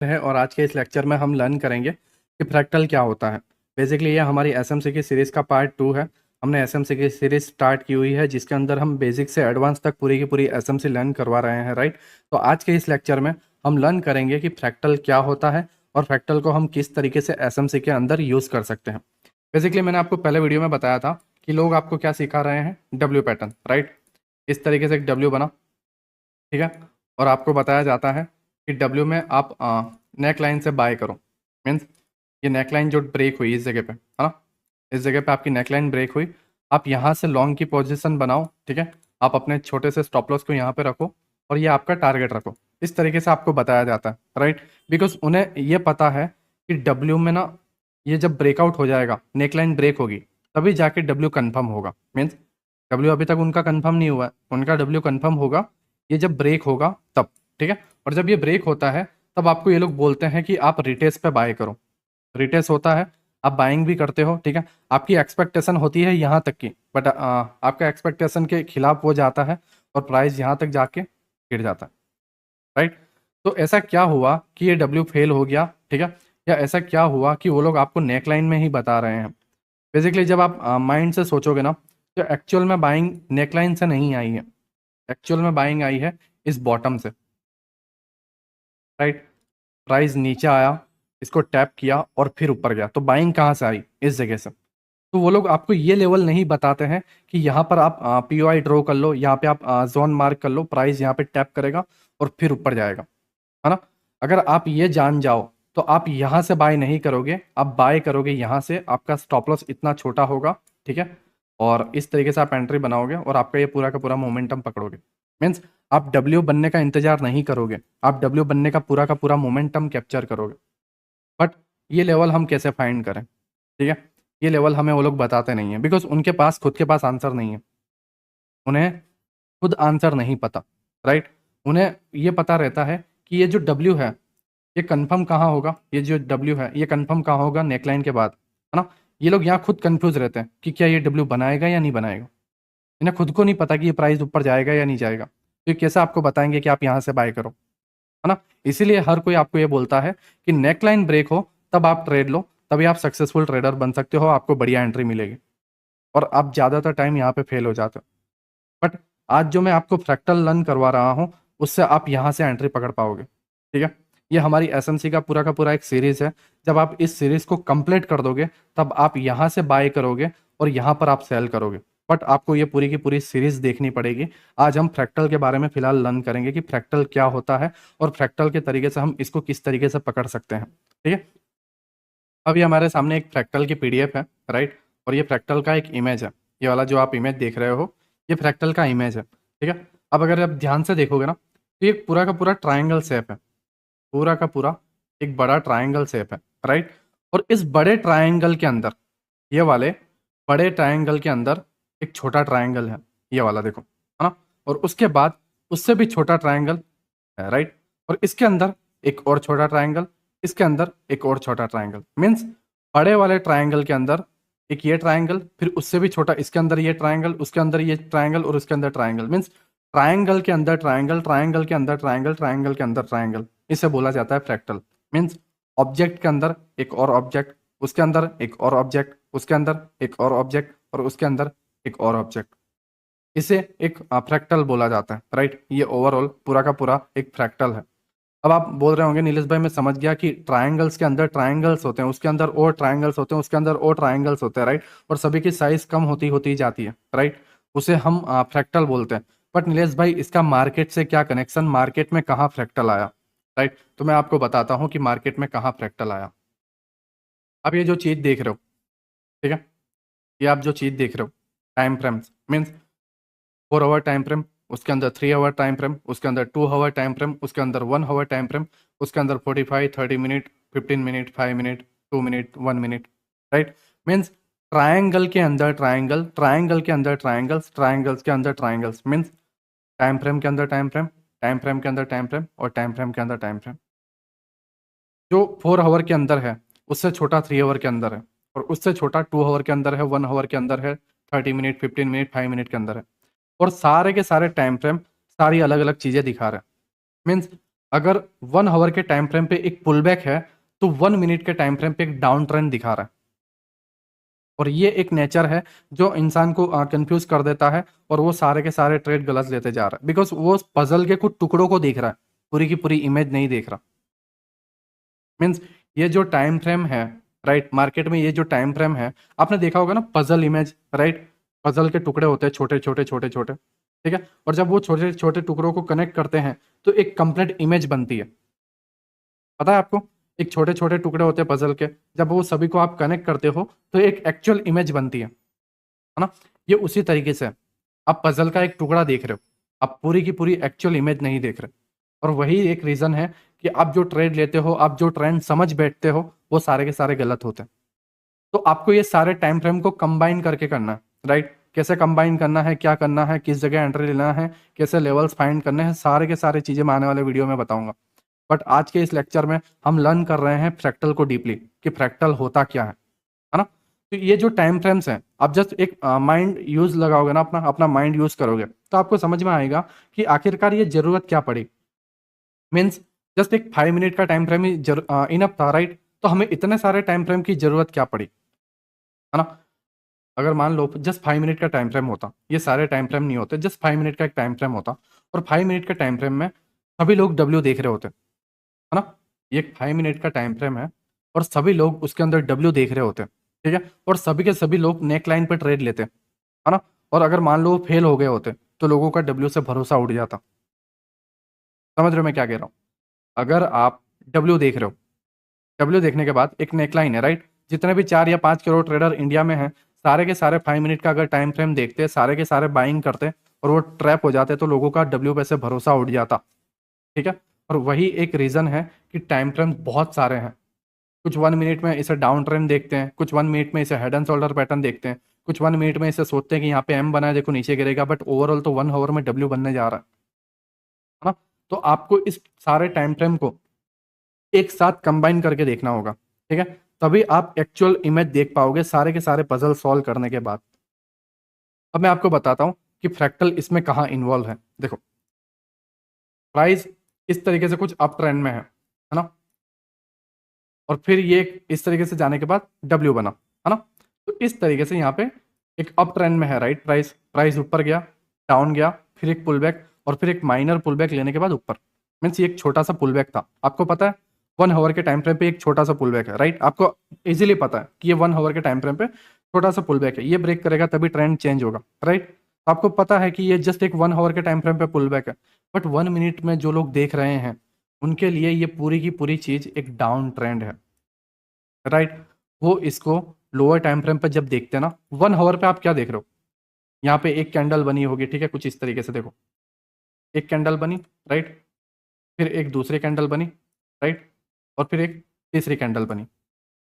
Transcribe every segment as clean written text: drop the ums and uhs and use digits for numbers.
है और आज के इस लेक्चर में हम लर्न करेंगे कि फ्रैक्टल क्या होता है। बेसिकली ये हमारी एसएमसी की सीरीज़ का पार्ट 2 है। हमने एसएमसी की सीरीज़ स्टार्ट की हुई है जिसके अंदर हम बेसिक से एडवांस तक पूरी की पूरी एसएमसी लर्न करवा रहे हैं, राइट। तो आज के इस लेक्चर में हम लर्न करेंगे कि फ्रैक्टल क्या होता है और फ्रैक्टल को हम किस तरीके से एसएमसी के अंदर यूज़ कर सकते हैं। बेसिकली मैंने आपको पहले वीडियो में बताया था कि लोग आपको क्या सिखा रहे हैं, डब्ल्यू पैटर्न, राइट। इस तरीके से एक डब्ल्यू बना, ठीक है। और आपको बताया जाता है कि डब्ल्यू में आप नेक लाइन से बाय करो। मीन्स ये नेक लाइन जो ब्रेक हुई इस जगह पे, है ना, इस जगह पे आपकी नेक लाइन ब्रेक हुई, आप यहाँ से लॉन्ग की पोजीशन बनाओ, ठीक है। आप अपने छोटे से स्टॉप लॉस को यहाँ पे रखो और ये आपका टारगेट रखो। इस तरीके से आपको बताया जाता है, राइट। बिकॉज उन्हें ये पता है कि डब्ल्यू में ना ये जब ब्रेकआउट हो जाएगा, नेक लाइन ब्रेक होगी, तभी जाके डब्ल्यू कन्फर्म होगा। मीन्स डब्ल्यू अभी तक उनका कन्फर्म नहीं हुआ है, उनका डब्ल्यू कन्फर्म होगा ये जब ब्रेक होगा तब, ठीक है। और जब ये ब्रेक होता है तब आपको ये लोग बोलते हैं कि आप रिटेस पे बाय करो। रिटेस होता है, आप बाइंग भी करते हो, ठीक है। आपकी एक्सपेक्टेशन होती है यहाँ तक की, बट आपका एक्सपेक्टेशन के खिलाफ वो जाता है और प्राइस यहाँ तक जाके गिर जाता है, राइट। तो ऐसा क्या हुआ कि ये डब्ल्यू फेल हो गया, ठीक है, या ऐसा क्या हुआ कि वो लोग आपको नेकलाइन में ही बता रहे हैं। बेसिकली जब आप माइंड से सोचोगे ना, तो एक्चुअल में बाइंग नेकलाइन से नहीं आई है, एक्चुअल में बाइंग आई है इस बॉटम से, राइट। प्राइस नीचे आया, इसको टैप किया और फिर ऊपर गया, तो बाइंग कहाँ से आई, इस जगह से। तो वो लोग आपको ये लेवल नहीं बताते हैं कि यहाँ पर आप पीओआई ड्रॉ कर लो, यहाँ पे आप जोन मार्क कर लो, प्राइस यहाँ पे टैप करेगा और फिर ऊपर जाएगा, है ना। अगर आप ये जान जाओ तो आप यहाँ से बाय नहीं करोगे, आप बाय करोगे यहाँ से, आपका स्टॉप लॉस इतना छोटा होगा, ठीक है। और इस तरीके से आप एंट्री बनाओगे और आपका ये पूरा का पूरा मोमेंटम पकड़ोगे। मीन्स आप डब्ल्यू बनने का इंतजार नहीं करोगे, आप डब्ल्यू बनने का पूरा मोमेंटम कैप्चर करोगे। बट ये लेवल हम कैसे फाइंड करें, ठीक है। ये लेवल हमें वो लोग बताते नहीं है, बिकॉज उनके पास खुद के पास आंसर नहीं है, उन्हें खुद आंसर नहीं पता, राइट। उन्हें ये पता रहता है कि ये जो डब्ल्यू है ये कंफर्म कहाँ होगा, ये जो डब्ल्यू है ये कंफर्म कहाँ होगा, नेकलाइन के बाद, है ना। ये लोग यहाँ खुद कंफ्यूज रहते हैं कि क्या ये डब्ल्यू बनाएगा या नहीं बनाएगा। इन्हें खुद को नहीं पता कि ये प्राइस ऊपर जाएगा या नहीं जाएगा, तो ये कैसे आपको बताएंगे कि आप यहाँ से बाय करो, है ना। इसीलिए हर कोई आपको ये बोलता है कि नेकलाइन ब्रेक हो तब आप ट्रेड लो, तभी आप सक्सेसफुल ट्रेडर बन सकते हो, आपको बढ़िया एंट्री मिलेगी। और आप ज़्यादातर टाइम यहाँ पे फेल हो जाते हो। बट आज जो मैं आपको फ्रैक्टल लर्न करवा रहा हूँ उससे आप यहाँ से एंट्री पकड़ पाओगे, ठीक है। ये हमारी एसएमसी का पूरा एक सीरीज है। जब आप इस सीरीज को कंप्लीट कर दोगे तब आप यहाँ से बाय करोगे और यहाँ पर आप सेल करोगे। बट आपको ये पूरी की पूरी सीरीज देखनी पड़ेगी। आज हम फ्रैक्टल के बारे में फिलहाल लर्न करेंगे कि फ्रैक्टल क्या होता है और फ्रैक्टल के तरीके से हम इसको किस तरीके से पकड़ सकते हैं, ठीक है। अभी हमारे सामने एक फ्रैक्टल की पीडीएफ है, राइट। और ये फ्रैक्टल का एक इमेज है, ये वाला जो आप इमेज देख रहे हो ये फ्रैक्टल का इमेज है, ठीक है। अब अगर आप ध्यान से देखोगे ना तो ये पूरा का पूरा ट्राइंगल शेप है, पूरा का पूरा एक बड़ा ट्राइंगल शेप है, राइट। और इस बड़े ट्राइंगल के अंदर, ये वाले बड़े ट्राइंगल के अंदर एक छोटा ट्राइंगल है, ये वाला देखो, है ना। और उसके बाद उससे भी छोटा ट्राइंगल है, राइट। और इसके अंदर एक और छोटा ट्राइंगल, इसके अंदर एक और छोटा ट्राइंगल। मीन्स बड़े वाले ट्राइंगल के अंदर एक ये ट्राइंगल, फिर उससे भी छोटा, इसके अंदर ये ट्राइंगल, उसके अंदर ये ट्राइंगल और उसके अंदर ट्राइंगल। मीन्स ट्राइंगल के अंदर ट्राइंगल, ट्राइंगल के अंदर ट्राइंगल, ट्राइंगल के अंदर ट्राइंगल। इसे बोला जाता है फ्रैक्टल। मीन्स ऑब्जेक्ट के अंदर एक और ऑब्जेक्ट, उसके अंदर एक और ऑब्जेक्ट, उसके अंदर एक और ऑब्जेक्ट और उसके अंदर एक और ऑब्जेक्ट। इसे एक फ्रैक्टल बोला जाता है, राइट। ये ओवरऑल पूरा का पूरा एक फ्रैक्टल है। अब आप बोल रहे होंगे नीलेश भाई मैं समझ गया कि ट्रायंगल्स के अंदर ट्रायंगल्स होते हैं, उसके अंदर और ट्रायंगल्स होते हैं, उसके अंदर और ट्रायंगल्स होते हैं, राइट। और सभी की साइज कम होती होती जाती है, राइट। उसे हम फ्रैक्टल बोलते हैं। बट नीलेश भाई इसका मार्केट से क्या कनेक्शन, मार्केट में कहाँ फ्रैक्टल आया, राइट। तो मैं आपको बताता हूँ कि मार्केट में कहाँ फ्रैक्टल आया। आप ये जो चीज देख रहे हो, ठीक है, ये आप जो चीज देख रहे हो, time frames, means 4 hour time frame, उसके अंदर 3 आवर टाइम फ्रेम, उसके अंदर 2 आवर टाइम फ्रेम, उसके अंदर 1 आवर टाइम फ्रेम, उसके अंदर 45, 30 minute, 15 minute, 5 minute, 2 minute, 1 minute, right. Means triangle के अंदर ट्रायंगल, ट्रायंगल के अंदर ट्रायंगल्स, ट्रायंगल्स के अंदर ट्रायंगल्स। मीन्स टाइम फ्रेम के अंदर टाइम फ्रेम, टाइम फ्रेम के अंदर टाइम फ्रेम और टाइम फ्रेम के अंदर टाइम फ्रेम। जो 4 आवर के अंदर है उससे छोटा 3 आवर के अंदर है, और उससे छोटा 2 आवर के अंदर है, 1 आवर के अंदर है, 30 मिनट, 15 मिनट, 5 मिनट के अंदर है। और सारे के सारे टाइम फ्रेम सारी अलग अलग चीजें दिखा रहे हैं। मीन्स अगर 1 आवर के टाइम फ्रेम पे एक पुल बैक है तो 1 मिनट के टाइम फ्रेम पे एक डाउन ट्रेंड दिखा रहा है। और ये एक नेचर है जो इंसान को कंफ्यूज कर देता है और वो सारे के सारे ट्रेड गलत लेते जा रहा है, बिकॉज वो पजल के कुछ टुकड़ों को देख रहा है, पूरी की पूरी इमेज नहीं देख रहा। मीन्स ये जो टाइम फ्रेम है, राइट, मार्केट में ये जो टाइम फ्रेम है, आपने देखा होगा ना पजल इमेज, राइट, पजल के टुकड़े होते हैं छोटे छोटे छोटे छोटे, ठीक है, और जब वो छोटे छोटे टुकड़ों को कनेक्ट करते हैं तो एक कंप्लीट इमेज बनती है। पता है आपको, एक छोटे छोटे टुकड़े होते हैं पजल के, जब वो सभी को आप कनेक्ट करते हो तो एक एक्चुअल इमेज बनती है ना। ये उसी तरीके से है। आप पजल का एक टुकड़ा देख रहे हो, आप पूरी की पूरी एक्चुअल इमेज नहीं देख रहे। और वही एक रीजन है कि आप जो ट्रेड लेते हो, आप जो ट्रेंड समझ बैठते हो, वो सारे के सारे गलत होते हैं। तो आपको ये सारे टाइम फ्रेम को कंबाइन करके करना है, राइट। कैसे कंबाइन करना है, क्या करना है, किस जगह एंट्री लेना है, कैसे लेवल्स फाइंड करने हैं, सारे के सारे चीजें मैं आने वाले वीडियो में बताऊंगा। बट आज के इस लेक्चर में हम लर्न कर रहे हैं फ्रैक्टल को डीपली, कि फ्रैक्टल होता क्या है ना। तो ये जो टाइम फ्रेम्स हैं, आप जस्ट एक माइंड यूज लगाओगे ना, अपना अपना माइंड यूज करोगे तो आपको समझ में आएगा कि आखिरकार ये जरूरत क्या पड़ी। मीन्स जस्ट एक 5 मिनट का टाइम फ्रेम ही इनफ था, राइट। तो हमें इतने सारे टाइम फ्रेम की जरूरत क्या पड़ी, है ना। अगर मान लो जस्ट 5 मिनट का टाइम फ्रेम होता, ये सारे टाइम फ्रेम नहीं होते, जस्ट 5 मिनट का एक टाइम फ्रेम होता, और 5 मिनट के टाइम फ्रेम में सभी लोग डब्ल्यू देख रहे होते, है ना। ये एक 5 मिनट का टाइम फ्रेम है और सभी लोग उसके अंदर डब्ल्यू देख रहे होते हैं, ठीक है, और सभी के सभी लोग नेक लाइन पे ट्रेड लेते हैं, है ना। और अगर मान लो फेल हो गए होते तो लोगों का डब्ल्यू से भरोसा उठ जाता। समझ रहे हो मैं क्या कह रहा हूँ। अगर आप डब्ल्यू देख रहे हो, डब्ल्यू देखने के बाद एक नेकलाइन है, राइट, जितने भी 4 या 5 करोड़ ट्रेडर इंडिया में हैं, सारे के सारे 5 मिनट का अगर टाइम फ्रेम देखते, सारे के सारे बाइंग करते और वो ट्रैप हो जाते तो लोगों का डब्ल्यू पे से भरोसा उठ जाता, ठीक है। और वही एक रीजन है कि टाइम फ्रेम बहुत सारे हैं। कुछ 1 मिनट में इसे डाउन ट्रेंड देखते हैं, कुछ 1 मिनट में इसे हेड एंड शोल्डर पैटर्न देखते हैं, कुछ 1 मिनट में इसे सोचते हैं कि यहाँ पे एम बना है, देखो नीचे गिरेगा, बट ओवरऑल तो 1 आवर में डब्ल्यू बनने जा रहा है ना। तो आपको इस सारे टाइम फ्रेम को एक साथ कंबाइन करके देखना होगा, ठीक है, तभी आप एक्चुअल इमेज देख पाओगे सारे के सारे पजल सॉल्व करने के बाद। अब मैं आपको बताता हूँ कि फ्रैक्टल इसमें कहाँ इन्वॉल्व है। देखो, प्राइस इस तरीके से कुछ अप ट्रेंड में है ना, और फिर ये इस तरीके से जाने के बाद डब्ल्यू बना, है ना। तो इस तरीके से यहाँ पे एक अप ट्रेंड में है, राइट, प्राइस प्राइस ऊपर गया, डाउन गया, फिर एक पुल बैक, और फिर एक माइनर पुल बैक लेने के बाद ऊपर। मीन्स ये एक छोटा सा पुल बैक था, आपको पता है 1 आवर के टाइम फ्रेम पे एक छोटा सा पुल बैक है, राइट, आपको इजीली पता है कि ये 1 आवर के टाइम फ्रेम पे छोटा सा पुल बैक है, ये ब्रेक करेगा तभी ट्रेंड चेंज होगा, राइट। आपको पता है कि ये जस्ट एक 1 आवर के टाइम फ्रेम पे पुल बैक है, बट 1 मिनट में जो लोग देख रहे हैं उनके लिए ये पूरी की पूरी चीज एक डाउन ट्रेंड है, राइट। वो इसको लोअर टाइम फ्रेम पर जब देखते हैं ना, 1 आवर पे आप क्या देख रहे हो, यहाँ पे एक कैंडल बनी होगी, ठीक है, कुछ इस तरीके से देखो, एक कैंडल बनी, राइट, फिर एक दूसरी कैंडल बनी, राइट, और फिर एक तीसरी कैंडल बनी, है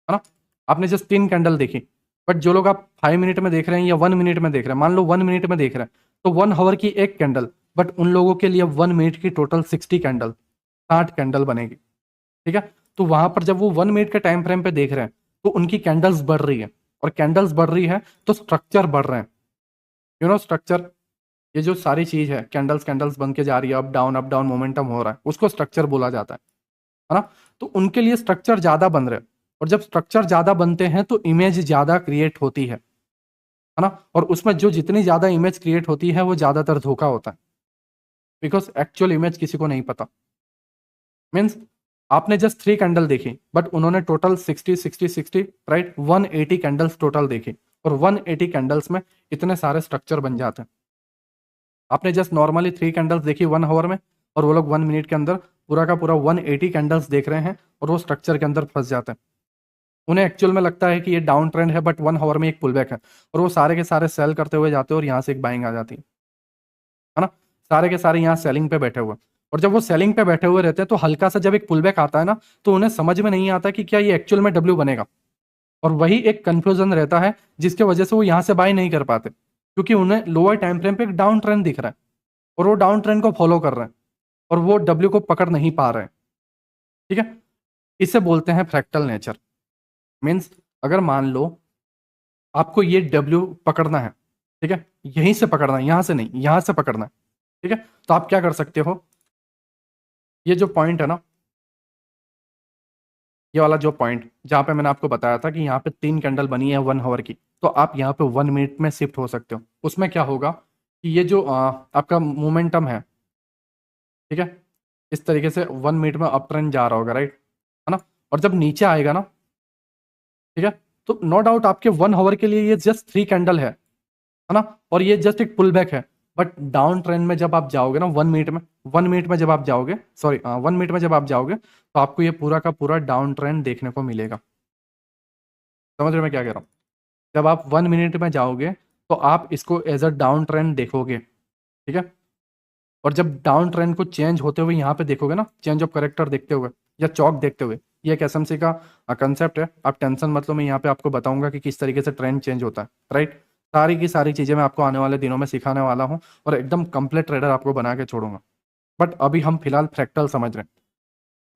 ना। आपने जस्ट 3 कैंडल देखी, बट जो लोग आप 5 मिनट में देख रहे हैं या 1 मिनट में देख रहे हैं, मान लो 1 मिनट में देख रहे हैं, तो 1 आवर की एक कैंडल, बट उन लोगों के लिए 1 मिनट की टोटल 60 कैंडल, 60 कैंडल बनेगी, ठीक है। तो वहां पर जब वो 1 मिनट के टाइम फ्रेम पे देख रहे हैं तो उनकी कैंडल्स बढ़ रही है, और कैंडल्स बढ़ रही है तो स्ट्रक्चर बढ़ रहे हैं, स्ट्रक्चर। ये जो सारी चीज है, कैंडल्स कैंडल्स बन के जा रही है, अप डाउन मोमेंटम हो रहा है, उसको स्ट्रक्चर बोला जाता है ना। तो उनके लिए स्ट्रक्चर ज्यादा बन रहे हैं, और जब स्ट्रक्चर ज्यादा बनते हैं तो इमेज ज्यादा क्रिएट होती है ना। और उसमें जो जितनी ज्यादा इमेज क्रिएट होती है वो ज्यादातर धोखा होता है, बिकॉज एक्चुअल इमेज किसी को नहीं पता। मीन्स आपने जस्ट 3 कैंडल देखी, बट उन्होंने टोटल 60 60 60, राइट, 180 कैंडल्स टोटल देखी, और 180 कैंडल्स में इतने सारे स्ट्रक्चर बन जाते हैं। आपने जस्ट नॉर्मली 3 कैंडल्स देखी 1 आवर में, और वो लोग 1 मिनट के अंदर पूरा का पूरा 180 कैंडल्स देख रहे हैं, और वो स्ट्रक्चर के अंदर फंस जाते हैं। उन्हें एक्चुअल में लगता है कि ये डाउन ट्रेंड है, बट 1 आवर में एक पुल बैक है, और वो सारे के सारे सेल करते हुए जाते हैं, और यहाँ से एक बाइंग आ जाती है ना। सारे के सारे यहाँ सेलिंग पे बैठे हुए हैं। और जब वो सेलिंग पे बैठे हुए रहते हैं तो हल्का सा जब एक पुल बैक आता है ना, तो उन्हें समझ में नहीं आता कि क्या ये एक्चुअल में डब्ल्यू बनेगा, और वही एक कंफ्यूजन रहता है जिसके वजह से वो यहाँ से बाय नहीं कर पाते, क्योंकि उन्हें लोअर टाइम फ्रेम पे एक डाउन ट्रेंड दिख रहा है, और वो डाउन ट्रेंड को फॉलो कर रहे हैं, और वो डब्ल्यू को पकड़ नहीं पा रहे हैं, ठीक है। इसे बोलते हैं फ्रैक्टल नेचर। मीन्स अगर मान लो आपको ये डब्ल्यू पकड़ना है, ठीक है, यहीं से पकड़ना है, यहां से नहीं, यहां से पकड़ना है, ठीक है, तो आप क्या कर सकते हो, ये जो पॉइंट है ना, ये वाला जो पॉइंट जहाँ पे मैंने आपको बताया था कि यहाँ पे 3 कैंडल बनी है 1 आवर की, तो आप यहाँ पे 1 मिनट में शिफ्ट हो सकते हो। उसमें क्या होगा कि ये जो आपका मोमेंटम है, ठीक है, इस तरीके से 1 मिनट में अप ट्रेंड जा रहा होगा, राइट, है ना। और जब नीचे आएगा ना, ठीक है, तो नो डाउट आपके 1 आवर के लिए ये जस्ट 3 कैंडल है ना, और ये जस्ट एक पुल बैक है। बट डाउन ट्रेंड में जब आप जाओगे ना 1 मिनट में, 1 मिनट में जब आप जाओगे, सॉरी 1 मिनट में जब आप जाओगे, तो आपको ये पूरा का पूरा डाउन ट्रेंड देखने को मिलेगा। समझ रहे हो मैं क्या कह रहा हूँ? जब आप 1 मिनट में जाओगे तो आप इसको एज अ डाउन ट्रेंड देखोगे, ठीक है। और जब डाउन ट्रेंड को चेंज होते हुए यहाँ पे देखोगे ना, चेंज ऑफ करेक्टर देखते हुए या चौक देखते हुए, ये एक एसएमसी का कंसेप्ट है। आप टेंशन मतलब मैं यहाँ पे आपको बताऊंगा कि किस तरीके से ट्रेंड चेंज होता है, राइट। सारी की सारी चीजें मैं आपको आने वाले दिनों में सिखाने वाला हूँ और एकदम कंप्लीट ट्रेडर आपको बना के छोड़ूंगा। बट अभी हम फिलहाल फ्रैक्टल समझ रहे हैं।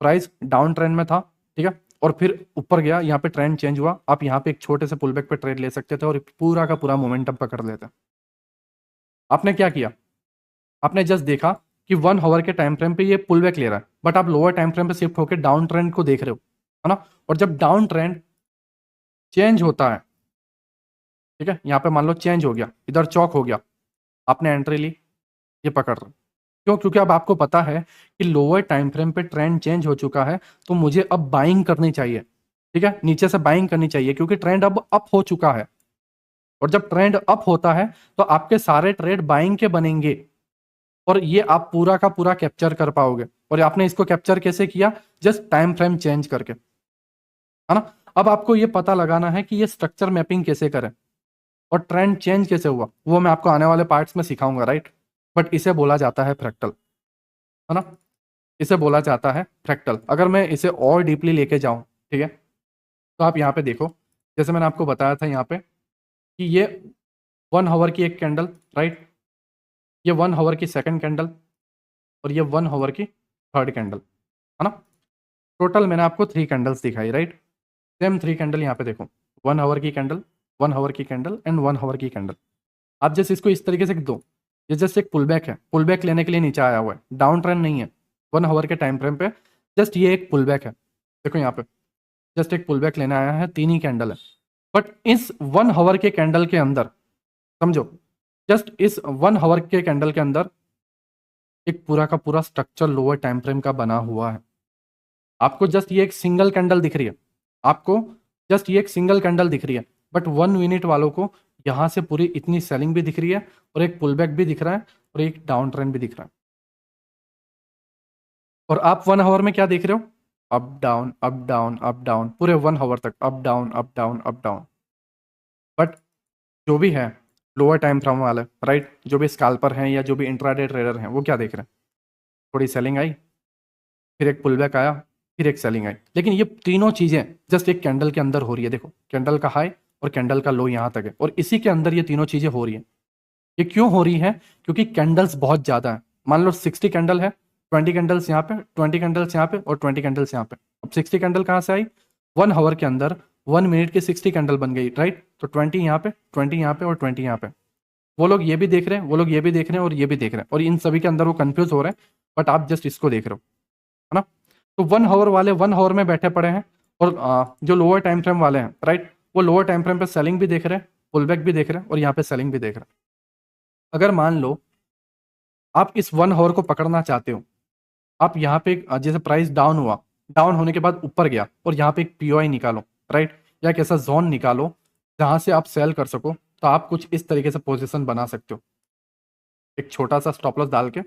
प्राइस डाउन ट्रेंड में था, ठीक है, और फिर ऊपर गया, यहाँ पे ट्रेंड चेंज हुआ, आप यहाँ पे एक छोटे से पुलबैक पे ट्रेड ले सकते थे और पूरा का पूरा मोमेंटम पकड़ लेते। आपने क्या किया? आपने जस्ट देखा कि 1 आवर के टाइम फ्रेम पे ये पुल बैक ले रहा है, बट आप लोअर टाइम फ्रेम पे शिफ्ट होकर डाउन ट्रेंड को देख रहे हो, है ना। और जब डाउन ट्रेंड चेंज होता है, ठीक है, यहाँ पे मान लो चेंज हो गया, इधर चौक हो गया, आपने एंट्री ली, ये पकड़ रहे हो। क्यों? क्योंकि अब आपको पता है कि लोअर टाइम फ्रेम पे ट्रेंड चेंज हो चुका है, तो मुझे अब बाइंग करनी चाहिए, ठीक है, नीचे से बाइंग करनी चाहिए, क्योंकि ट्रेंड अब अप हो चुका है। और जब ट्रेंड अप होता है तो आपके सारे ट्रेड बाइंग के बनेंगे, और ये आप पूरा का पूरा कैप्चर कर पाओगे। और आपने इसको कैप्चर कैसे किया? जस्ट टाइम फ्रेम चेंज करके, है ना। अब आपको ये पता लगाना है कि ये स्ट्रक्चर मैपिंग कैसे करें और ट्रेंड चेंज कैसे हुआ, वो मैं आपको आने वाले पार्ट्स में सिखाऊंगा, राइट। बट इसे बोला जाता है फ्रैक्टल, है ना, इसे बोला जाता है फ्रैक्टल। अगर मैं इसे और डीपली लेके जाऊं, ठीक है, तो आप यहाँ पे देखो, जैसे मैंने आपको बताया था यहाँ पे कि ये 1 आवर की एक कैंडल, राइट, ये 1 आवर की सेकंड कैंडल, और ये 1 आवर की थर्ड कैंडल, है ना। टोटल मैंने आपको 3 कैंडल्स दिखाई, राइट। सेम 3 कैंडल यहाँ पे देखो, 1 आवर की कैंडल, 1 आवर की कैंडल एंड 1 आवर की कैंडल। आप जस्ट इसको इस तरीके से दो, ये जस्ट एक पुल बैक है, पुल बैक लेने के लिए नीचे आया हुआ है, डाउन ट्रेंड नहीं है। 1 आवर के टाइम फ्रेम पे जस्ट ये एक पुल बैक है, देखो यहाँ पे जस्ट एक पुल बैक लेने आया है, 3 ही कैंडल है। बट इस 1 आवर के कैंडल के अंदर, समझो, जस्ट इस 1 आवर के कैंडल के अंदर एक पूरा का पूरा स्ट्रक्चर लोअर टाइम फ्रेम का बना हुआ है। आपको जस्ट ये एक सिंगल कैंडल दिख रही है, आपको जस्ट ये एक सिंगल कैंडल दिख रही है, बट 1 मिनट वालों को यहां से पूरी इतनी सेलिंग भी दिख रही है, और एक पुल बैक भी दिख रहा है, और एक डाउन ट्रेंड भी दिख रहा है। और आप 1 आवर में क्या देख रहे हो? Up down up down up down, पूरे 1 आवर तक up down up down up down. But जो भी है लोअर टाइम फ्रेम वाले, राइट, जो भी स्कैल्पर हैं या जो भी इंट्राडे ट्रेडर हैं, वो क्या देख रहे हैं? थोड़ी सेलिंग आई, फिर एक पुल बैक आया, फिर एक सेलिंग आई। लेकिन ये तीनों चीजें जस्ट एक कैंडल के अंदर हो रही है। देखो कैंडल का हाई और कैंडल का लो यहाँ तक है, और इसी के अंदर ये तीनों चीजें हो रही है। ये क्यों हो रही है? क्योंकि कैंडल्स बहुत ज्यादा है। मान लो 60 कैंडल है, 20 कैंडल्स यहाँ पे, 20 कैंडल्स यहाँ पे, और 20 कैंडल्स यहाँ पे। अब 60 कैंडल कहाँ से आई? 1 आवर के अंदर 1 मिनट की 60 कैंडल बन गई, राइट। तो 20 यहाँ पे, 20 यहाँ पे, और 20 यहाँ पे। वो लोग ये भी देख रहे हैं, वो लोग ये भी देख रहे हैं, और ये भी देख रहे हैं, और इन सभी के अंदर वो कंफ्यूज हो रहे हैं। बट आप जस्ट इसको देख रहे हो, है ना। तो 1 आवर वाले 1 आवर में बैठे पड़े हैं, और जो लोअर टाइम फ्रेम वाले हैं, राइट, वो लोअर टाइम फ्रेम पे सेलिंग भी देख रहे हैं, पुल बैक भी देख रहे हैं, और यहाँ पे सेलिंग भी देख रहे हैं। अगर मान लो आप इस 1 आवर को पकड़ना चाहते हो, आप यहाँ पे जैसे प्राइस डाउन हुआ, डाउन होने के बाद ऊपर गया, और यहाँ पे एक पीओआई निकालो, राइट, या एक ऐसा जोन निकालो जहां से आप सेल कर सको, तो आप कुछ इस तरीके से पोजीशन बना सकते हो, एक छोटा सा स्टॉप लॉस डाल के,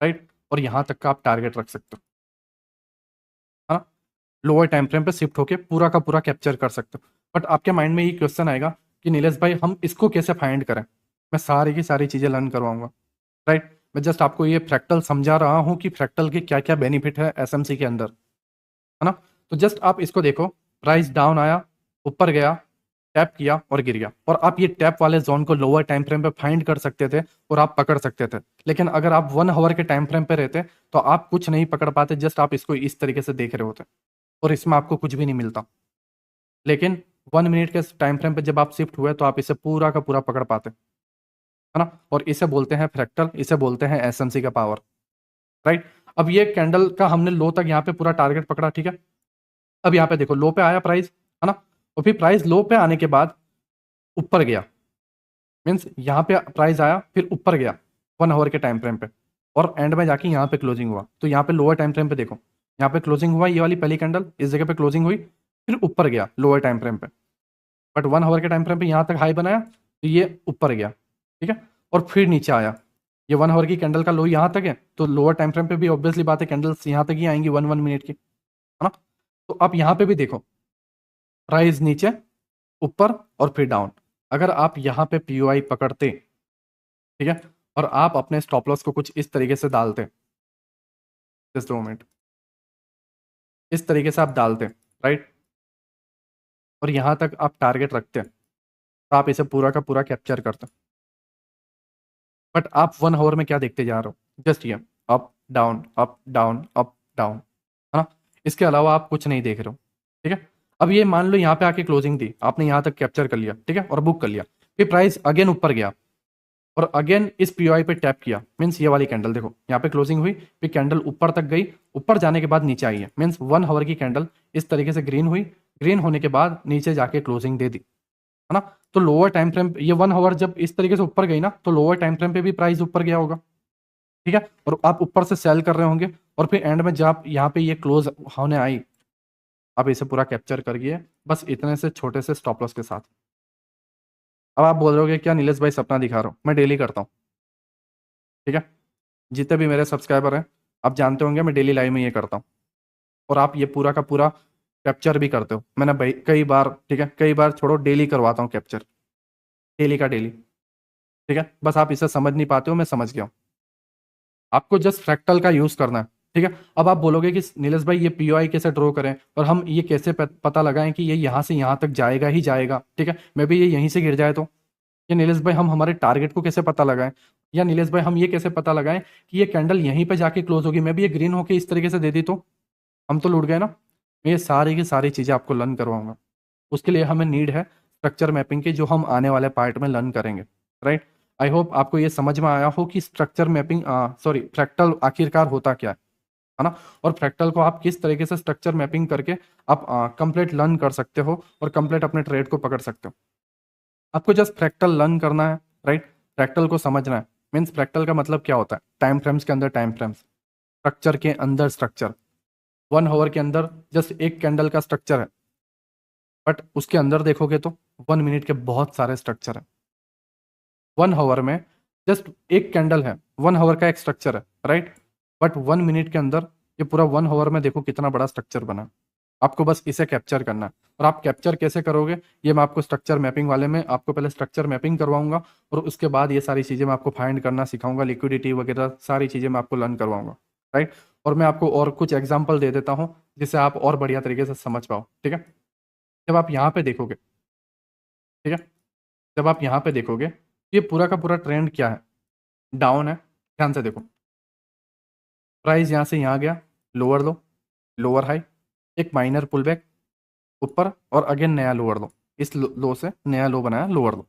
राइट, और यहाँ तक का आप टारगेट रख सकते हो, है ना। लोअर टाइम फ्रेम पे शिफ्ट होके पूरा का पूरा कैप्चर कर सकते हो। बट आपके माइंड में ये क्वेश्चन आएगा कि नीलेश भाई हम इसको कैसे फाइंड करें? मैं सारी की सारी चीज़ें लर्न करवाऊंगा, राइट। मैं जस्ट आपको ये फ्रैक्टल समझा रहा हूँ कि फ्रैक्टल के क्या क्या बेनिफिट है एसएमसी के अंदर, है ना। तो जस्ट आप इसको देखो, प्राइस डाउन आया, ऊपर गया, टैप किया और गिर गया, और आप ये टैप वाले जोन को लोअर टाइम फ्रेम पे फाइंड कर सकते थे और आप पकड़ सकते थे। लेकिन अगर आप 1 आवर के टाइम फ्रेम पे रहते तो आप कुछ नहीं पकड़ पाते, जस्ट आप इसको इस तरीके से देख रहे होते, और इसमें आपको कुछ भी नहीं मिलता। लेकिन 1 मिनट के टाइम फ्रेम पे जब आप शिफ्ट हुए तो आप इसे पूरा का पूरा पकड़ पाते, है ना। और इसे बोलते हैं फ्रैक्टल, इसे बोलते हैं एसएमसी का पावर। राइट। अब ये कैंडल का हमने लो तक यहाँ पे पूरा टारगेट पकड़ा, ठीक है। अब यहाँ पे देखो लो पे आया प्राइस, है ना, और फिर प्राइस लो पे आने के बाद ऊपर गया, मीन्स यहाँ पे प्राइस आया फिर ऊपर गया 1 आवर के टाइम फ्रेम पे, और एंड में जाके यहाँ पे क्लोजिंग हुआ। तो यहाँ पे लोअर टाइम फ्रेम पे देखो, यहाँ पे क्लोजिंग हुआ, ये वाली पहली कैंडल इस जगह पे क्लोजिंग हुई, फिर ऊपर गया लोअर टाइम फ्रेम पे, बट 1 आवर के टाइम फ्रेम पे यहाँ तक हाई बनाया तो ये ऊपर गया, ठीक है, और फिर नीचे आया। ये 1 आवर की कैंडल का लो यहाँ तक है, तो लोअर टाइम फ्रेम पे भी ऑब्वियसली बात है कैंडल्स यहाँ तक ही आएंगी 1 मिनट की, है ना। तो आप यहाँ पे भी देखो प्राइस नीचे ऊपर और फिर डाउन। अगर आप यहाँ पे पीओआई पकड़ते, ठीक है, और आप अपने स्टॉप लॉस को कुछ इस तरीके से डालते, जस्ट 2 मिनट, इस तरीके से आप डालते, राइट, और यहाँ तक आप टारगेट रखते, तो आप इसे पूरा का पूरा कैप्चर करते। बट आप 1 आवर में क्या देखते जा रहे हो, जस्ट ये up down up down up down, है ना, इसके अलावा आप कुछ नहीं देख रहे हो, ठीक है। अब ये मान लो यहाँ पे आके क्लोजिंग थी, आपने यहाँ तक कैप्चर कर लिया, ठीक है, और बुक कर लिया, फिर प्राइस अगेन ऊपर गया और अगेन इस पीओआई पे टैप किया, मीन्स ये वाली कैंडल देखो यहाँ पे क्लोजिंग हुई, फिर कैंडल ऊपर तक गई, ऊपर जाने के बाद नीचे आई है, मीन्स 1 आवर की कैंडल इस तरीके से ग्रीन हुई, ग्रीन होने के बाद नीचे जाके क्लोजिंग दे दी, है ना। तो लोअर टाइम फ्रेम ये 1 आवर जब इस तरीके से ऊपर गई ना, तो लोअर टाइम फ्रेम पे भी प्राइस ऊपर गया होगा, ठीक है, और आप ऊपर से सेल कर रहे होंगे, और फिर एंड में जब यहाँ पे ये क्लोज होने आई, आप इसे पूरा कैप्चर करिए बस इतने से छोटे से स्टॉप लॉस के साथ। अब आप बोल रहे हो क्या नीलेश भाई सपना दिखा रहा हूँ, मैं डेली करता हूँ, ठीक है, जितने भी मेरे सब्सक्राइबर हैं आप जानते होंगे मैं डेली लाइव में ये करता हूँ, और आप ये पूरा का पूरा कैप्चर भी करते हो, मैंने भाई कई बार, ठीक है, कई बार छोड़ो डेली करवाता हूँ कैप्चर, डेली का डेली, ठीक है, बस आप इसे समझ नहीं पाते हो, मैं समझ गया हूँ। आपको जस्ट फ्रैक्टल का यूज करना है, ठीक है। अब आप बोलोगे कि नीलेश भाई ये पीओआई कैसे ड्रॉ करें और हम ये कैसे पता लगाएं कि ये यहाँ से यहाँ तक जाएगा ही जाएगा, ठीक है, मे भी ये यहीं से गिर जाए तो, या नीलेश भाई हम हमारे टारगेट को कैसे पता लगाएं, या नीलेश भाई हम ये कैसे पता लगाएं कि ये कैंडल यहीं पे जाके क्लोज होगी, मैं भी ये ग्रीन होके इस तरीके से दे दी तो हम तो लूट गए ना। मैं ये सारी की सारी चीज़ें आपको लर्न करवाऊंगा, उसके लिए हमें नीड है स्ट्रक्चर मैपिंग की, जो हम आने वाले पार्ट में लर्न करेंगे, राइट। आई होप आपको ये समझ में आया हो कि स्ट्रक्चर मैपिंग, सॉरी फ्रैक्टल आखिरकार होता क्या है ना, और फ्रैक्टल को आप किस तरीके से स्ट्रक्चर मैपिंग करके आप कंप्लीट लर्न कर सकते हो और कंप्लीट अपने ट्रेड को पकड़ सकते हो। आपको जस्ट फ्रैक्टल लर्न करना है, राइट, फ्रैक्टल को समझना है, मीन्स फ्रैक्टल का मतलब क्या होता है, टाइम फ्रेम्स के अंदर टाइम फ्रेम्स, स्ट्रक्चर के अंदर स्ट्रक्चर, 1 आवर के अंदर जस्ट एक कैंडल का स्ट्रक्चर है, बट उसके अंदर देखोगे तो 1 मिनट के बहुत सारे स्ट्रक्चर है। 1 आवर में जस्ट एक कैंडल है, 1 आवर का एक स्ट्रक्चर है, राइट, बट 1 मिनट के अंदर ये पूरा 1 आवर में देखो कितना बड़ा स्ट्रक्चर बना। आपको बस इसे कैप्चर करना है, और आप कैप्चर कैसे करोगे ये मैं आपको स्ट्रक्चर मैपिंग वाले में आपको पहले स्ट्रक्चर मैपिंग करवाऊंगा, और उसके बाद ये सारी चीज़ें मैं आपको फाइंड करना सिखाऊंगा, लिक्विडिटी वगैरह सारी चीज़ें मैं आपको लर्न करवाऊंगा, राइट। और मैं आपको और कुछ एग्जाम्पल दे देता हूँ जिससे आप और बढ़िया तरीके से समझ पाओ, ठीक है। जब आप यहाँ पे देखोगे, ठीक है, जब आप यहाँ पे देखोगे ये पूरा का पूरा ट्रेंड क्या है, डाउन है, ध्यान से देखो, प्राइस यहाँ से यहाँ गया, लोअर लो, लोअर हाई, एक माइनर पुल बैक ऊपर, और अगेन नया लोअर लो, इस लो से नया लो बनाया, lower low,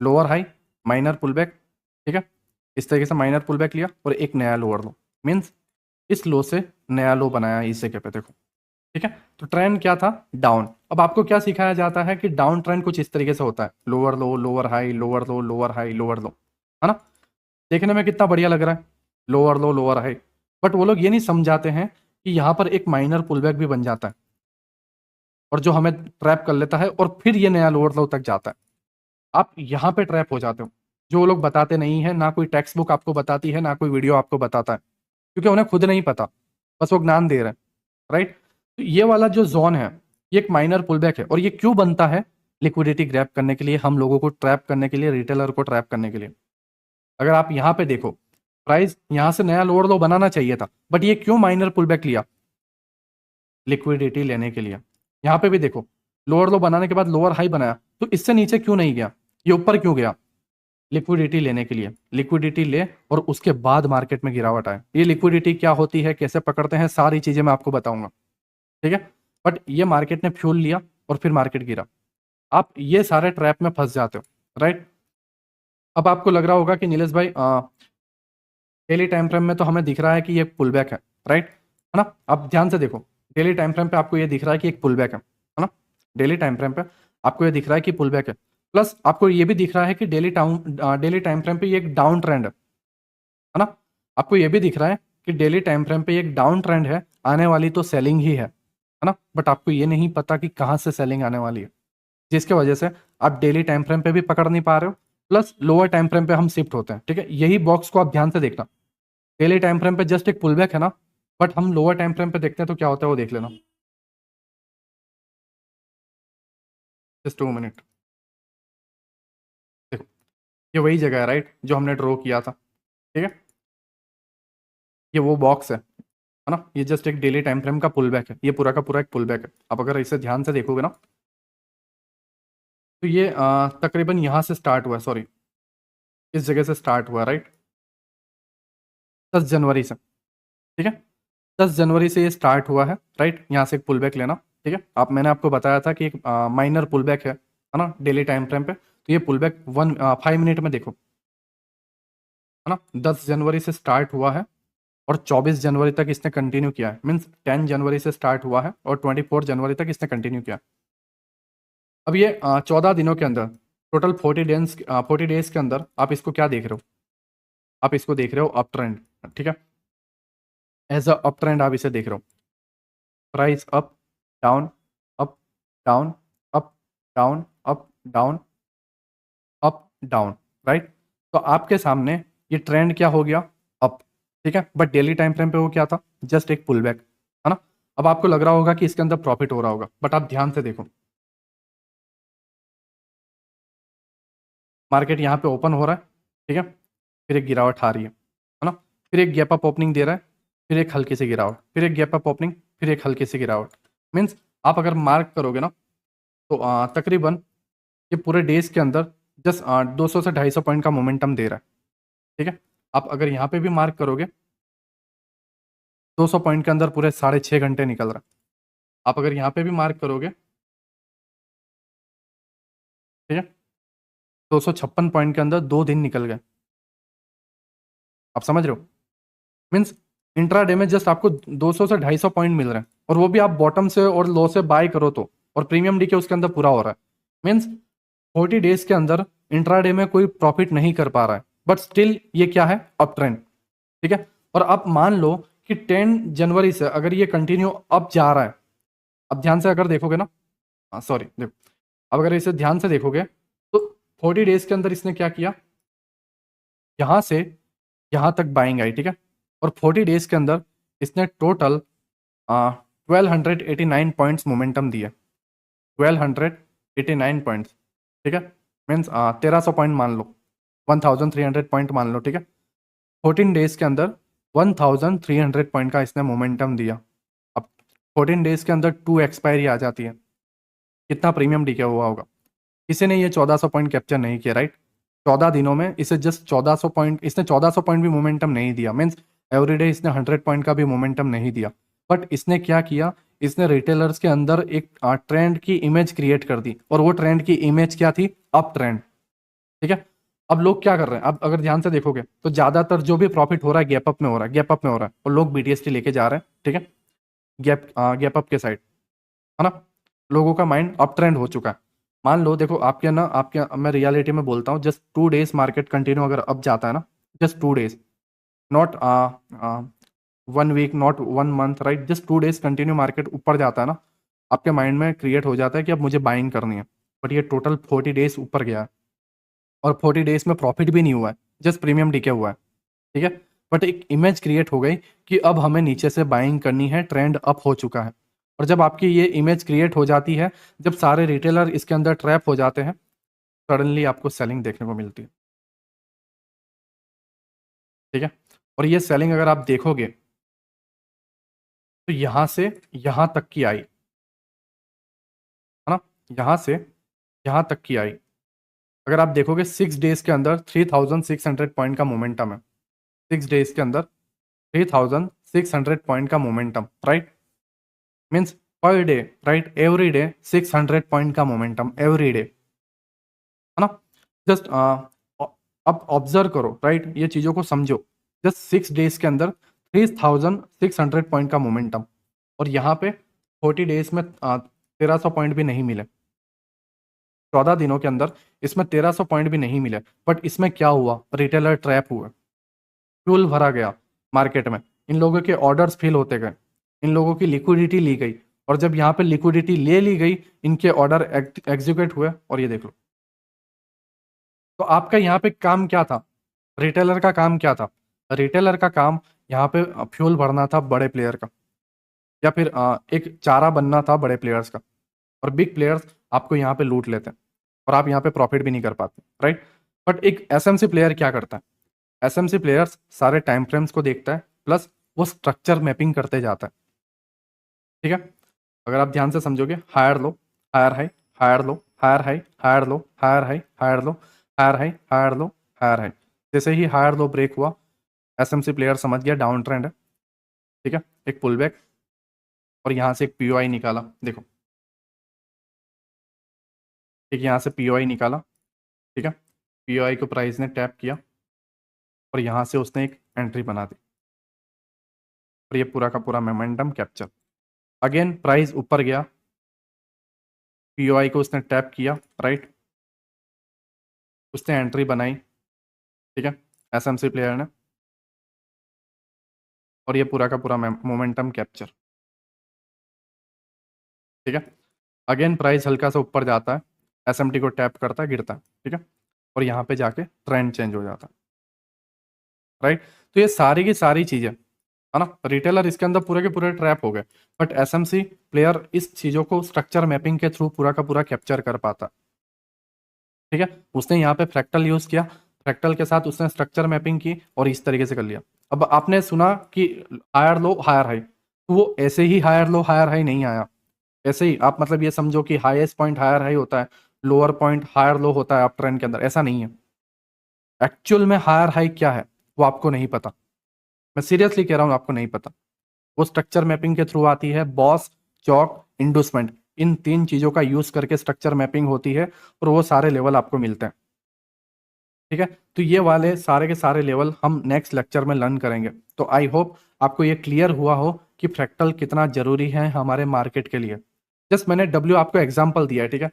lower high, minor pull back, ठीक है, इस तरीके से माइनर पुल बैक लिया और एक नया लोअर लो, मीन्स इस लो से नया लो बनाया इस जगह पे देखो, ठीक है। तो ट्रेंड क्या था, डाउन। अब आपको क्या सिखाया जाता है कि डाउन ट्रेंड कुछ इस तरीके से होता है, lower low, lower high, lower low, lower high, lower लो, है ना, देखने में कितना बढ़िया लग रहा है, lower low, lower high, but वो लोग ये नहीं समझाते हैं कि यहाँ पर एक माइनर पुलबैक भी बन जाता है, और जो हमें ट्रैप कर लेता है और फिर ये नया लोअर लो तक जाता है। आप यहाँ पे ट्रैप हो जाते हो, जो वो लोग बताते नहीं है, ना कोई टेक्स्ट बुक आपको बताती है, ना कोई वीडियो आपको बताता है, क्योंकि उन्हें खुद नहीं पता, बस वो ज्ञान दे रहे हैं, राइट। तो ये वाला जो जोन है ये एक माइनर पुलबैक है, और ये क्यों बनता है, लिक्विडिटी ग्रैब करने के लिए, हम लोगों को ट्रैप करने के लिए, रिटेलर को ट्रैप करने के लिए। अगर आप यहाँ पे देखो प्राइस यहाँ से नया लोअर लो बनाना चाहिए था, बट ये क्यों माइनर पुलबैक लिया, लिक्विडिटी लेने के लिए। यहाँ पे भी देखो लोअर लो बनाने के बाद लोअर हाई बनाया, तो इससे नीचे क्यों नहीं गया, ये ऊपर क्यों गया, लिक्विडिटी लेने के लिए, लिक्विडिटी ले और उसके बाद मार्केट में गिरावट आए। ये लिक्विडिटी क्या होती है, कैसे पकड़ते हैं, सारी चीजें मैं आपको बताऊंगा, ठीक है। बट ये मार्केट ने फ्यूल लिया और फिर मार्केट गिरा, आप ये सारे ट्रैप में फंस जाते हो, राइट। अब आपको लग रहा होगा कि नीलेश भाई डेली टाइम फ्रेम में तो हमें दिख रहा है कि ये पुल बैक है, राइट, है ना। अब ध्यान से देखो, डेली टाइम फ्रेम पे आपको ये दिख रहा है कि एक पुल बैक है ना। डेली टाइम फ्रेम पे आपको ये दिख रहा है कि पुल बैक है, प्लस आपको ये भी दिख रहा है कि डेली टाइम फ्रेम पे ये एक डाउन ट्रेंड है ना। आपको ये भी दिख रहा है कि डेली टाइम फ्रेम पे एक डाउन ट्रेंड है, आने वाली तो सेलिंग ही है ना। बट आपको ये नहीं पता कि कहाँ से सेलिंग आने वाली है, जिसके वजह से आप डेली टाइम फ्रेम पे भी पकड़ नहीं पा रहे हो, प्लस लोअर टाइम फ्रेम पे हम शिफ्ट होते हैं, ठीक है। यही बॉक्स को आप ध्यान से देखना, डेली टाइम फ्रेम पे जस्ट एक पुल बैक है ना, बट हम लोअर टाइम फ्रेम पे देखते हैं तो क्या होता है वो देख लेना। जस्ट 2 मिनट, देखो ये वही जगह है, राइट, जो हमने ड्रॉ किया था, ठीक है। ये वो बॉक्स है ना। ये जस्ट एक डेली टाइम फ्रेम का पुल बैक है, ये पूरा का पूरा एक पुल बैक है। अब अगर इसे ध्यान से देखोगे ना, तो ये तकरीबन यहाँ से स्टार्ट हुआ है, सॉरी इस जगह से स्टार्ट हुआ, राइट, 10 जनवरी से, ठीक है। 10 जनवरी से ये स्टार्ट हुआ है, राइट, यहाँ से एक पुल बैक लेना, ठीक है। मैंने आपको बताया था कि एक माइनर पुल बैक है ना, डेली टाइम फ्रेम पे। तो ये पुल बैक 5 मिनट में देखो, है ना, 10 जनवरी से स्टार्ट हुआ है और 24 जनवरी तक इसने कंटिन्यू किया है। मीन्स 10 जनवरी से स्टार्ट हुआ है और 24 जनवरी तक इसने कंटिन्यू किया। अब ये 14 दिनों के अंदर, टोटल 40 डेज के अंदर आप इसको क्या देख रहे हो, आप इसको देख रहे हो अप ट्रेंड, ठीक है। एज अ अप ट्रेंड आप इसे देख रहे हो, price up down up down up down up down up down, right. तो आपके सामने ये ट्रेंड क्या हो गया, अप, ठीक है। बट डेली टाइम फ्रेम पे वो क्या था, जस्ट एक पुल बैक, है ना। अब आपको लग रहा होगा कि इसके अंदर प्रॉफिट हो रहा होगा, बट आप ध्यान से देखो, मार्केट यहाँ पे ओपन हो रहा है, ठीक है, फिर एक गिरावट आ रही है ना, फिर एक गैप अप ओपनिंग दे रहा है, फिर एक हल्की सी गिरावट, फिर एक गैप अप ओपनिंग, फिर एक हल्की सी गिरावट। मीन्स आप अगर मार्क करोगे ना, तो तकरीबन ये पूरे डेज के अंदर जस्ट 200 से 250 पॉइंट का मोमेंटम दे रहा है, ठीक है। आप अगर यहाँ पे भी मार्क करोगे, 200 पॉइंट के अंदर पूरे 6.5 घंटे निकल रहा है। आप अगर यहाँ पे भी मार्क करोगे, ठीक है, 256 पॉइंट के अंदर 2 दिन निकल गए। आप समझ रहे हो, मीन्स इंट्राडे में जस्ट आपको 200 से 250 पॉइंट मिल रहे हैं, और वो भी आप बॉटम से और लो से बाय करो तो, और प्रीमियम डी के उसके अंदर पूरा हो रहा है। मीन्स 40 डेज के अंदर इंट्राडे में कोई प्रॉफिट नहीं कर पा रहा है, बट स्टिल ये क्या है, अप ट्रेंड, ठीक है। और आप मान लो कि 10 जनवरी से अगर ये कंटिन्यू अप जा रहा है, अब ध्यान से अगर देखोगे ना, सॉरी देखो, अब अगर इसे ध्यान से देखोगे तो 40 डेज के अंदर इसने क्या किया, यहां से यहां तक बाइंग आई, ठीक है। और 40 डेज के अंदर इसने टोटल 1289 पॉइंट्स मोमेंटम दिया, 1289 पॉइंट्स, ठीक है। मीन्स 1300 पॉइंट मान लो, 1300 पॉइंट मान लो, ठीक है। 14 डेज के अंदर 1300 पॉइंट का इसने मोमेंटम दिया। अब 14 डेज के अंदर 2 एक्सपायरी आ जाती है, कितना प्रीमियम डीके हुआ होगा। किसी ने ये 1400 पॉइंट कैप्चर नहीं किया, राइट। 14 दिनों में इसे जस्ट 1400 पॉइंट, इसने 1400 पॉइंट भी मोमेंटम नहीं दिया, मीन्स एवरीडे इसने 100 पॉइंट का भी मोमेंटम नहीं दिया। बट इसने क्या किया, इसने रिटेलर्स के अंदर एक ट्रेंड की इमेज क्रिएट कर दी, और वो ट्रेंड की इमेज क्या थी, अप ट्रेंड, ठीक है। अब लोग क्या कर रहे हैं, अब अगर ध्यान से देखोगे तो ज्यादातर जो भी प्रॉफिट हो रहा है गैप अप में हो रहा है, गैप अप में हो रहा है, और लोग बीटीएसटी लेके जा रहे हैं, ठीक है, गैप अप के साइड, है ना। लोगों का माइंड अप ट्रेंड हो चुका है। मान लो देखो, आपके ना, आपके, मैं रियलिटी में बोलता हूँ, जस्ट 2 डेज मार्केट कंटिन्यू अगर अप जाता है ना, just 2 days, not 1 week, not 1 month, right, just 2 days continue market ऊपर जाता है ना, आपके माइंड में क्रिएट हो जाता है कि अब मुझे बाइंग करनी है। बट ये टोटल 40 डेज ऊपर गया है, और 40 डेज में प्रॉफिट भी नहीं हुआ है, जस्ट प्रीमियम डीके हुआ है, ठीक है। बट एक इमेज क्रिएट हो गई कि अब हमें नीचे से बाइंग करनी है, ट्रेंड अप हो चुका है। और जब आपकी ये इमेज क्रिएट हो जाती है, जब सारे रिटेलर इसके अंदर ट्रैप हो जाते हैं, सडनली आपको सेलिंग देखने को मिलती है, ठीक है। और ये सेलिंग अगर आप देखोगे तो यहां से यहां तक की आई, है ना, यहां से यहां तक की आई। अगर आप देखोगे 6 डेज के अंदर 3600 पॉइंट का मोमेंटम है, 6 डेज के अंदर 3600 पॉइंट का momentum, right, means per day, right, every day 600 point का मोमेंटम एवरी डे, है ना। जस्ट अब ऑब्जर्व करो, राइट, ये चीज़ों को समझो। जस्ट 6 डेज के अंदर 3600 पॉइंट का मोमेंटम, और यहाँ पे 40 डेज में 1300 पॉइंट भी नहीं मिले। 14 दिनों के अंदर इसमें 1300 पॉइंट भी नहीं मिले। बट इसमें क्या हुआ, रिटेलर ट्रैप हुए, फ्यूल भरा गया मार्केट में, इन लोगों के ऑर्डर्स फिल होते गए, इन लोगों की लिक्विडिटी ली गई, और जब यहाँ पे लिक्विडिटी ले ली गई, इनके ऑर्डर एग्जीक्यूट हुए, और ये देख लो। तो आपका यहाँ पे काम क्या था, रिटेलर का काम क्या था? रिटेलर का काम यहाँ पे फ्यूल भरना था बड़े प्लेयर का, या फिर एक चारा बनना था बड़े प्लेयर्स का, और बिग प्लेयर्स आपको यहाँ पे लूट लेते हैं, और आप यहाँ पे प्रॉफिट भी नहीं कर पाते, राइट? बट एक एसएमसी प्लेयर क्या करता है? एसएमसी प्लेयर्स सारे टाइम फ्रेम्स को देखता है, प्लस वो स्ट्रक्चर मैपिंग करते जाता है, ठीक है? अगर आप ध्यान से समझोगे, higher low, higher high, higher low, higher high, higher low, higher high, higher low, higher high, higher low, higher high, जैसे ही हायर लो ब्रेक हुआ, एसएमसी प्लेयर समझ गया डाउन ट्रेंड है, ठीक है? एक पुल बैक, और यहाँ से एक पीओआई निकाला, देखो, ठीक, यहाँ से पीओआई निकाला, ठीक है? पीओआई को प्राइस ने टैप किया, और यहाँ से उसने एक एंट्री बना दी, और ये पूरा का पूरा मोमेंटम कैप्चर। अगेन प्राइस ऊपर गया, पीओआई को उसने टैप किया, राइट, उसने एंट्री बनाई, ठीक है, एसएमसी प्लेयर ने, और ये पूरा का पूरा मोमेंटम कैप्चर, ठीक है? अगेन प्राइस हल्का सा ऊपर जाता है, एसएमटी को टैप करता है, गिरता है, ठीक है, और यहाँ पे जाके ट्रेंड चेंज हो जाता है, राइट? तो ये सारी की सारी चीजें है ना, रिटेलर इसके अंदर पूरे के पूरे ट्रैप हो गए, बट एसएमसी प्लेयर इस चीजों को स्ट्रक्चर मैपिंग के थ्रू पूरा का पूरा कैप्चर कर पाता, ठीक है? उसने यहाँ पे फ्रैक्टल यूज किया, फ्रैक्टल के साथ उसने स्ट्रक्चर मैपिंग की, और इस तरीके से कर लिया। अब आपने सुना कि हायर लो हायर हाई, तो वो ऐसे ही हायर लो हायर हाई नहीं आया, ऐसे ही आप मतलब ये समझो कि हाईएस्ट पॉइंट हायर हाई होता है, लोअर पॉइंट हायर लो होता है अप ट्रेंड के अंदर, ऐसा नहीं है। एक्चुअल में हायर हाई क्या है वो आपको नहीं पता, मैं सीरियसली कह रहा हूँ, आपको नहीं पता। वो स्ट्रक्चर मैपिंग के थ्रू आती है, बॉस, चौक, इंडूसमेंट, इन 3 चीजों का यूज करके स्ट्रक्चर मैपिंग होती है, और वो सारे लेवल आपको मिलते हैं, ठीक है? तो ये वाले सारे के सारे लेवल हम नेक्स्ट लेक्चर में लर्न करेंगे। तो आई होप आपको ये क्लियर हुआ हो कि फ्रैक्टल कितना जरूरी है हमारे मार्केट के लिए। जस्ट मैंने डब्ल्यू आपको एग्जाम्पल दिया है, ठीक है?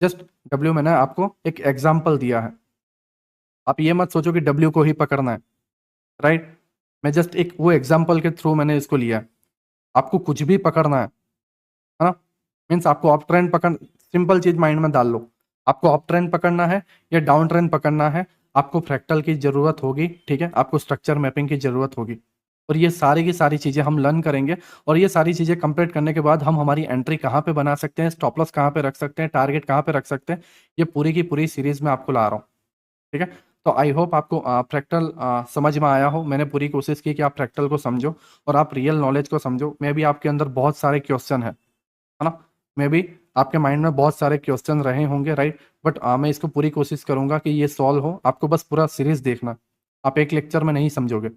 जस्ट डब्ल्यू मैंने आपको एक एग्जाम्पल दिया है, आप ये मत सोचो कि डब्ल्यू को ही पकड़ना है, राइट? मैं जस्ट एक वो एग्जाम्पल के थ्रू मैंने इसको लिया है, आपको कुछ भी पकड़ना है ना, मीन्स आपको अप ट्रेंड पकड़, सिंपल चीज माइंड में डाल लो, आपको अप ट्रेंड पकड़ना है या डाउन ट्रेंड पकड़ना है, आपको फ्रैक्टल की जरूरत होगी, ठीक है? आपको स्ट्रक्चर मैपिंग की जरूरत होगी, और ये सारी की सारी चीजें हम लर्न करेंगे, और ये सारी चीजें कंप्लीट करने के बाद हम हमारी एंट्री कहाँ पे बना सकते हैं, स्टॉप लॉस कहाँ पे रख सकते हैं, टारगेट कहाँ पे रख सकते हैं, ये पूरी की पूरी सीरीज में आपको ला रहा हूँ, ठीक है? तो आई होप आपको फ्रैक्टल समझ में आया हो। मैंने पूरी कोशिश की कि आप फ्रैक्टल को समझो और आप रियल नॉलेज को समझो। मे भी आपके अंदर बहुत सारे क्वेश्चन है ना, मे बी आपके माइंड में बहुत सारे क्वेश्चन रहे होंगे, राइट? बट मैं इसको पूरी कोशिश करूंगा कि ये सॉल्व हो। आपको बस पूरा सीरीज देखना, आप एक लेक्चर में नहीं समझोगे,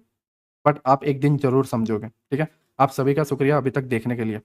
बट आप एक दिन जरूर समझोगे, ठीक है? आप सभी का शुक्रिया अभी तक देखने के लिए।